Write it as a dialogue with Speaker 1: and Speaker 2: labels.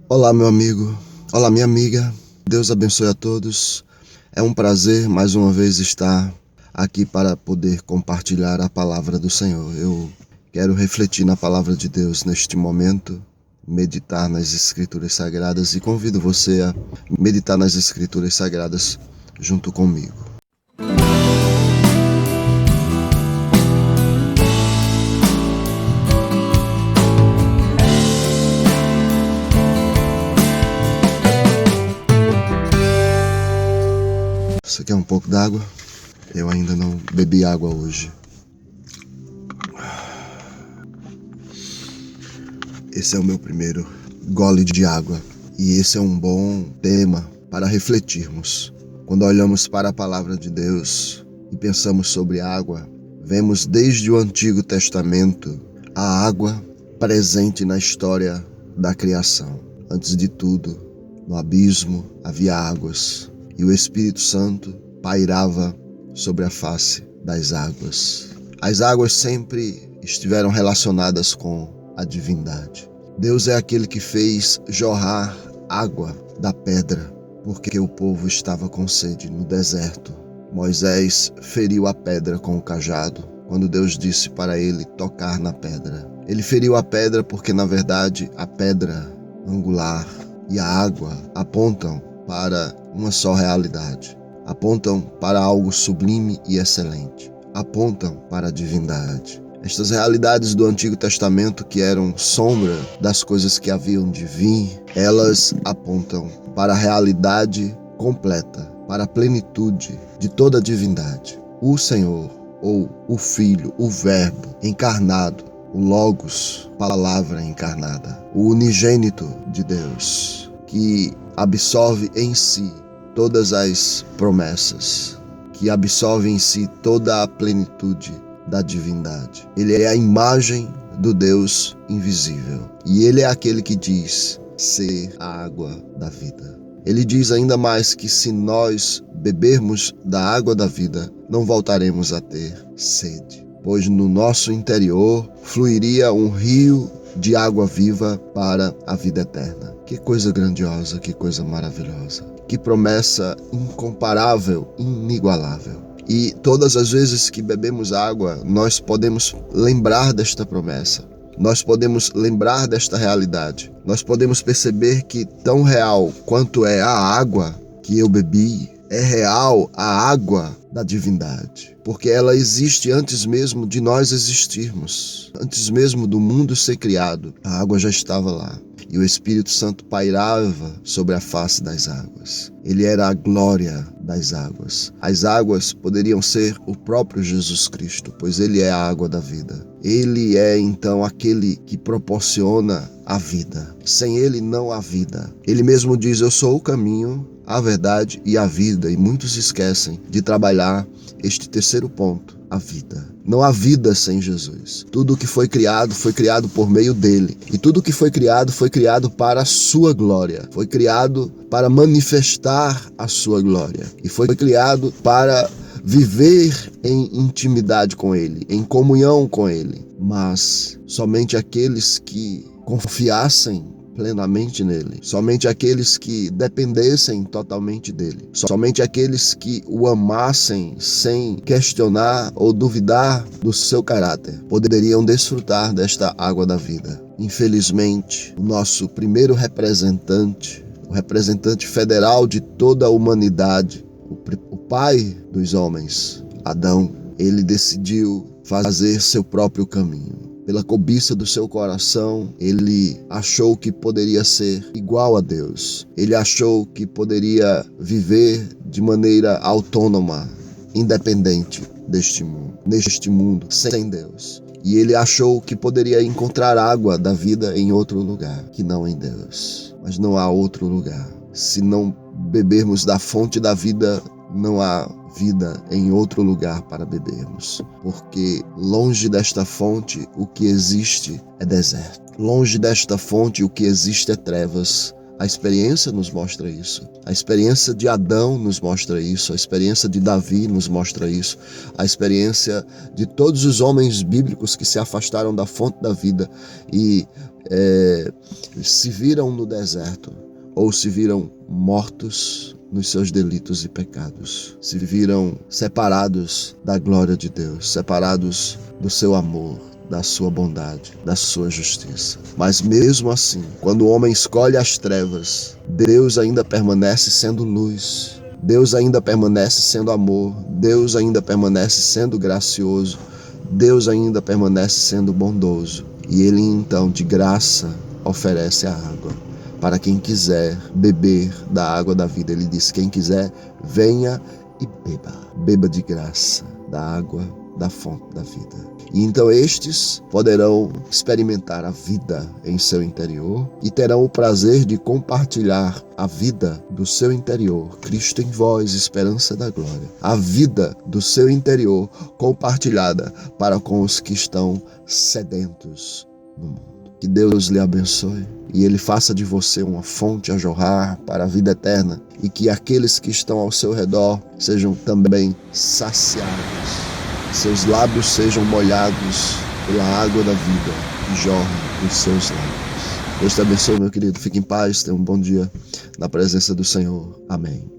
Speaker 1: Olá, meu amigo. Olá, minha amiga. Deus abençoe a todos. É um prazer mais uma vez estar aqui para poder compartilhar a palavra do Senhor. Eu quero refletir na palavra de Deus neste momento, meditar nas Escrituras Sagradas e convido você a meditar nas Escrituras Sagradas junto comigo. Você quer um pouco d'água? Eu ainda não bebi água hoje. Esse é o meu primeiro gole de água e esse é um bom tema para refletirmos. Quando olhamos para a palavra de Deus e pensamos sobre água, vemos desde o Antigo Testamento a água presente na história da criação. Antes de tudo, no abismo havia águas e o Espírito Santo pairava sobre a face das águas. As águas sempre estiveram relacionadas com a divindade. Deus é aquele que fez jorrar água da pedra, porque o povo estava com sede no deserto. Moisés feriu a pedra com o cajado, quando Deus disse para ele tocar na pedra. Ele feriu a pedra porque, na verdade, a pedra angular e a água apontam para uma só realidade. Apontam para algo sublime e excelente. Apontam para a divindade. Estas realidades do Antigo Testamento, que eram sombra das coisas que haviam de vir, elas apontam para a realidade completa, para a plenitude de toda a divindade. O Senhor, ou o Filho, o Verbo encarnado, o Logos, palavra encarnada, o unigênito de Deus, que absorve em si todas as promessas, que absorve em si toda a plenitude da divindade. Ele é a imagem do Deus invisível. E ele é aquele que diz ser a água da vida. Ele diz ainda mais que se nós bebermos da água da vida, não voltaremos a ter sede, pois no nosso interior fluiria um rio de água viva para a vida eterna. Que coisa grandiosa, que coisa maravilhosa. Que promessa incomparável, inigualável. E todas as vezes que bebemos água, nós podemos lembrar desta promessa. Nós podemos lembrar desta realidade. Nós podemos perceber que tão real quanto é a água que eu bebi, é real a água da divindade. Porque ela existe antes mesmo de nós existirmos. Antes mesmo do mundo ser criado, a água já estava lá. E o Espírito Santo pairava sobre a face das águas. Ele era a glória das águas. As águas poderiam ser o próprio Jesus Cristo, pois ele é a água da vida. Ele é então aquele que proporciona a vida. Sem ele não há vida. Ele mesmo diz: eu sou o caminho, a verdade e a vida. E muitos esquecem de trabalhar este terceiro ponto, a vida. Não há vida sem Jesus. Tudo que foi criado por meio dele. E tudo que foi criado para a sua glória. Foi criado para manifestar a sua glória. E foi criado para viver em intimidade com ele, em comunhão com ele. Mas somente aqueles que confiassem plenamente nele, somente aqueles que dependessem totalmente dele, somente aqueles que o amassem sem questionar ou duvidar do seu caráter, poderiam desfrutar desta água da vida. Infelizmente, o nosso primeiro representante, o representante federal de toda a humanidade, o pai dos homens, Adão, ele decidiu fazer seu próprio caminho. Pela cobiça do seu coração, ele achou que poderia ser igual a Deus. Ele achou que poderia viver de maneira autônoma, independente neste mundo, sem Deus. E ele achou que poderia encontrar água da vida em outro lugar, que não em Deus. Mas não há outro lugar. Se não bebermos da fonte da vida, não há vida em outro lugar para bebermos, porque longe desta fonte o que existe é deserto. Longe desta fonte o que existe é trevas. A experiência nos mostra isso. A experiência de Adão nos mostra isso. A experiência de Davi nos mostra isso. A experiência de todos os homens bíblicos que se afastaram da fonte da vida e se viram no deserto ou se viram mortos nos seus delitos e pecados. Se viram separados da glória de Deus, separados do seu amor, da sua bondade, da sua justiça. Mas mesmo assim, quando o homem escolhe as trevas, Deus ainda permanece sendo luz. Deus ainda permanece sendo amor. Deus ainda permanece sendo gracioso. Deus ainda permanece sendo bondoso. E Ele então, de graça, oferece a água para quem quiser beber da água da vida. Ele diz: quem quiser, venha e beba. Beba de graça da água da fonte da vida. E então estes poderão experimentar a vida em seu interior e terão o prazer de compartilhar a vida do seu interior, Cristo em vós, esperança da glória. A vida do seu interior compartilhada para com os que estão sedentos no mundo. Que Deus lhe abençoe e Ele faça de você uma fonte a jorrar para a vida eterna e que aqueles que estão ao seu redor sejam também saciados, seus lábios sejam molhados pela água da vida que jorra dos seus lábios. Deus te abençoe, meu querido. Fique em paz, tenha um bom dia na presença do Senhor. Amém.